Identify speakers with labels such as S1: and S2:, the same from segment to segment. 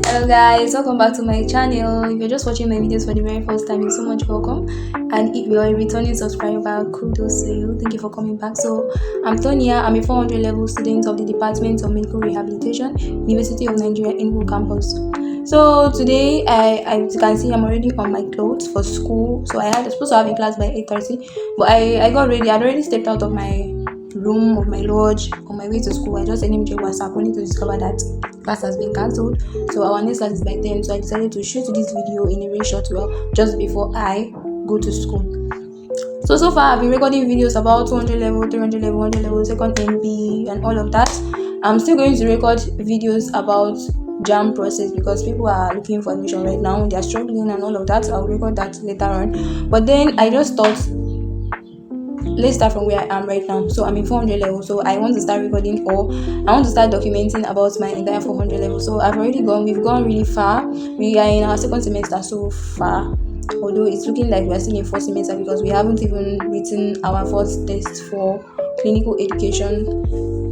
S1: Hello guys, welcome back to my channel. If you're just watching my videos for the very first time, you're so much welcome. And if you're a returning subscriber, kudos to you. Thank you for coming back. So I'm Tonia. I'm a 400 level student of the Department of Medical Rehabilitation, University of Nigeria, Enugu campus. So today, as you can see, I'm already on my clothes for school. So I was supposed to have a class by 8:30, but I got ready. I'd already stepped out of my room, of my lodge, on my way to school. I just sent him to WhatsApp only to discover that class has been cancelled. So our next class is by 10. So I decided to shoot this video in a very short while just before I go to school. So far I've been recording videos about 200 level, 300 level, 100 level, second MB and all of that. I'm still going to record videos about JAM process because people are looking for admission right now. They are struggling and all of that. I'll record that later on. But then I just thought, let's start from where I am right now. So I'm in 400 level, so I want to start recording, or I want to start documenting about my entire 400 level. So we've gone really far. We are in our second semester so far, although it's looking like we're still in fourth semester because we haven't even written our first test for clinical education.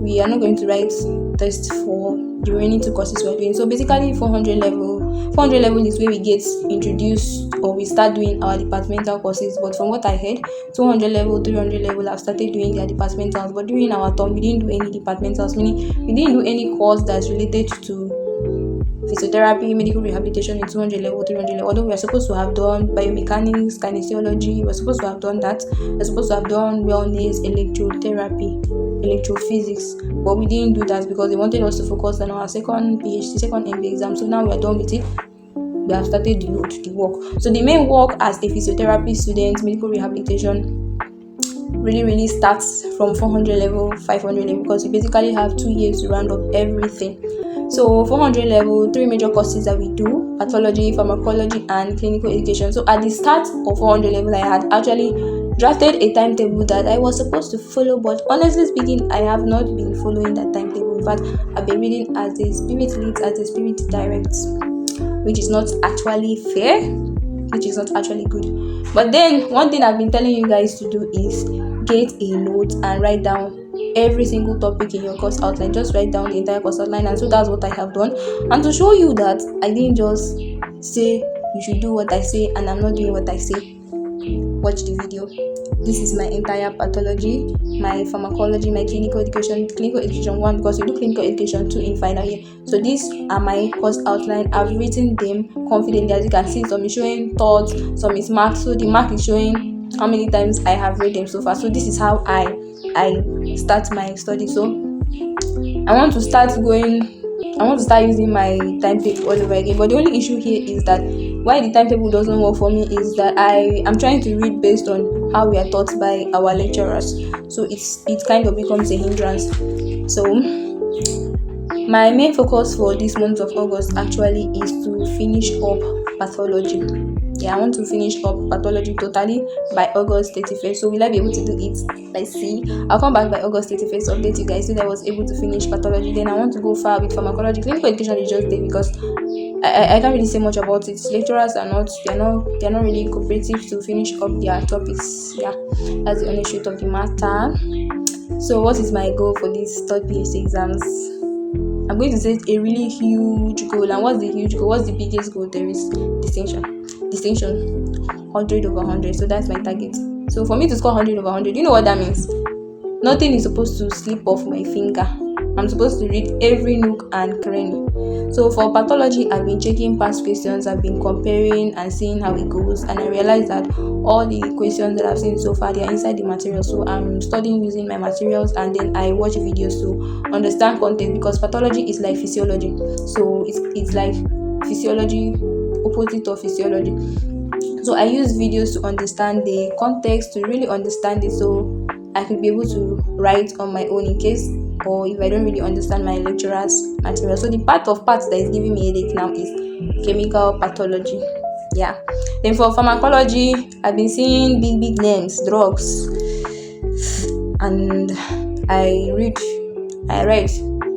S1: We are not going to write tests for the remaining two courses we're doing. So basically 400 level is where we get introduced, or we start doing our departmental courses. But from what I heard, 200 level, 300 level have started doing their departmentals, but during our term we didn't do any departmentals, meaning we didn't do any course that's related to physiotherapy, medical rehabilitation in 200 level, 300 level. Although we are supposed to have done biomechanics, kinesiology, we're supposed to have done that. We're supposed to have done wellness, electrotherapy, electrophysics, but we didn't do that because they wanted us to focus on our second PhD, second MBA exam. So now we are done with it. We have started the work. So the main work as a physiotherapy student, medical rehabilitation, really starts from 400 level, 500 level, because you basically have 2 years to round up everything. So 400 level, 3 major courses that we do: pathology, pharmacology, and clinical education. So at the start of 400 level, I had actually drafted a timetable that I was supposed to follow, but honestly speaking, I have not been following that timetable. In fact, I've been reading as the spirit leads, as the spirit directs, which is not actually fair, which is not actually good. But then one thing I've been telling you guys to do is get a note and write down every single topic in your course outline. Just write down the entire course outline, and so that's what I have done. And to show you that I didn't just say you should do what I say and I'm not doing what I say, watch the video. This is my entire pathology, my pharmacology, my clinical education 1, because we do clinical education 2 in final year. So these are my course outline. I've written them confidently. As you can see, some is showing thoughts, some is marked. So the mark is showing how many times I have read them so far. So this is how I start my study. So I want to start using my timetable all over again. But the only issue here is that why the timetable doesn't work for me is that I am trying to read based on how we are taught by our lecturers. So it kind of becomes a hindrance. So my main focus for this month of August actually is to finish up pathology. I want to finish up pathology totally by August 31st. So will I be able to do it? Let's see. I'll come back by August 31st to update you guys so that I was able to finish pathology. Then I want to go far with pharmacology. Clinical education is just there because I can't really say much about it. Lecturers are not really cooperative to finish up their topics. That's the only truth of the matter. So what is my goal for these third PhD exams? I'm going to set a really huge goal. And what's the huge goal? What's the biggest goal? There is distinction 100 over 100. So that's my target. So for me to score 100 over 100, you know what that means? Nothing is supposed to slip off my finger. I'm supposed to read every nook and cranny. So for pathology, I've been checking past questions. I've been comparing and seeing how it goes, and I realized that all the questions that I've seen so far, they are inside the material. So I'm studying using my materials, and then I watch videos to understand content, because pathology is like physiology. So it's like physiology, opposite of physiology. So I use videos to understand the context, to really understand it, so I could be able to write on my own in case, or if I don't really understand my lecturer's material. So the part that is giving me headache now is chemical pathology. Then for pharmacology, I've been seeing big names, drugs, and I read.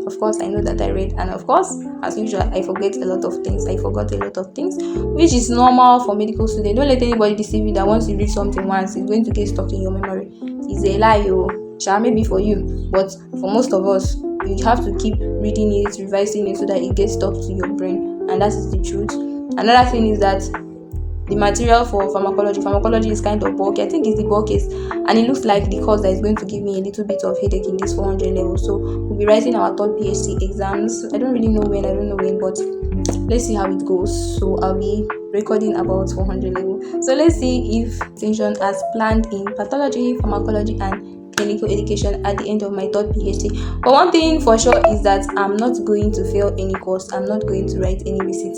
S1: Of course, I know that I read, and of course, as usual, I forgot a lot of things, which is normal for medical students. Don't let anybody deceive you that once you read something once, it's going to get stuck in your memory. It's a lie, maybe for you, but for most of us, you have to keep reading it, revising it so that it gets stuck to your brain, and that is the truth. Another thing is that the material for pharmacology is kind of bulky. I think it's the bulkiest, and it looks like the course that is going to give me a little bit of headache in this 400 level. So we'll be writing our third PhD exams. I don't know when, but let's see how it goes. So I'll be recording about 400 level. So let's see if extension as planned in pathology, pharmacology, and clinical education at the end of my third PhD. But one thing for sure is that I'm not going to fail any course. I'm not going to write any receipt.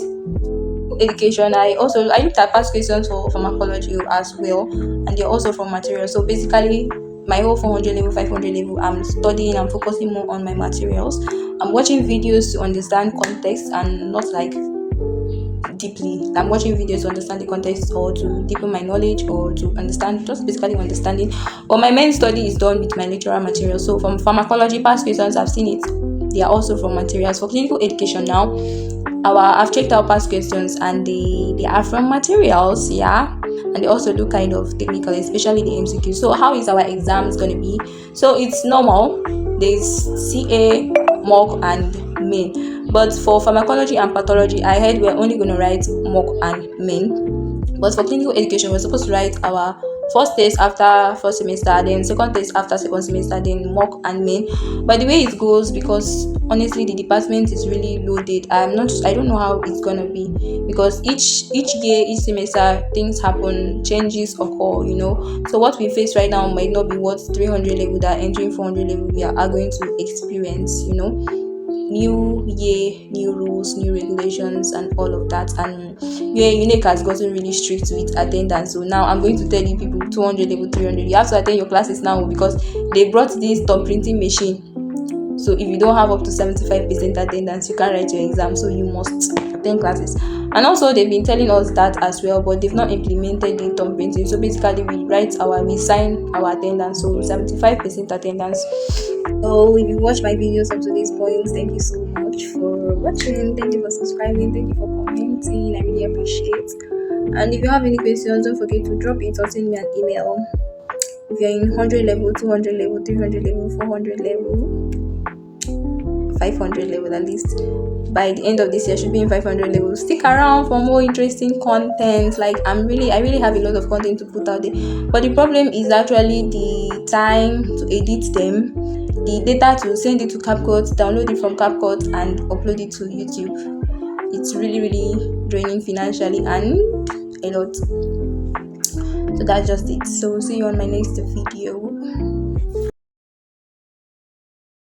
S1: Education, I looked at past questions for pharmacology as well, and they're also from materials. So basically my whole 400 level, 500 level, I'm focusing more on my materials. I'm watching videos to understand context and not like deeply. I'm watching videos to understand the context or to deepen my knowledge or to understand, just basically understanding. But my main study is done with my lecturer material. So from pharmacology past questions, I've seen it, they are also from materials. For clinical education now, I've checked out past questions and they are from materials, yeah, and they also look kind of technical, especially the MCQ. So how is our exams going to be? So it's normal. There's CA, mock, and main. But for pharmacology and pathology, I heard we're only going to write mock and main. But for clinical education, we're supposed to write our first test after first semester, then second test after second semester, then mock and main. By the way it goes, because honestly the department is really loaded. I don't know how it's gonna be, because each year, each semester, things happen, changes occur, so what we face right now might not be what 300 level that entering 400 level we are going to experience. New year, new rules, new regulations, and all of that. And UNEC has gotten really strict with attendance. So now I'm going to tell you people 200 level, 300, you have to attend your classes now, because they brought this thumb printing machine. So if you don't have up to 75% attendance, you can't write your exam. So you must attend classes. And also they've been telling us that as well, but they've not implemented the thumb printing. So basically we sign our attendance, so 75% attendance. So if you watch my videos up to this point, thank you so much for watching. Thank you for subscribing. Thank you for commenting. I really appreciate. And if you have any questions, don't forget to drop it or send me an email. If you're in 100 level, 200 level, 300 level, 400 level, 500 level at least, by the end of this year should be in 500 level. Stick around for more interesting content. Like I really have a lot of content to put out there, but the problem is actually the time to edit them, the data to send it to CapCut, download it from CapCut, and upload it to YouTube. It's really draining financially and a lot. So that's just it. So see you on my next video.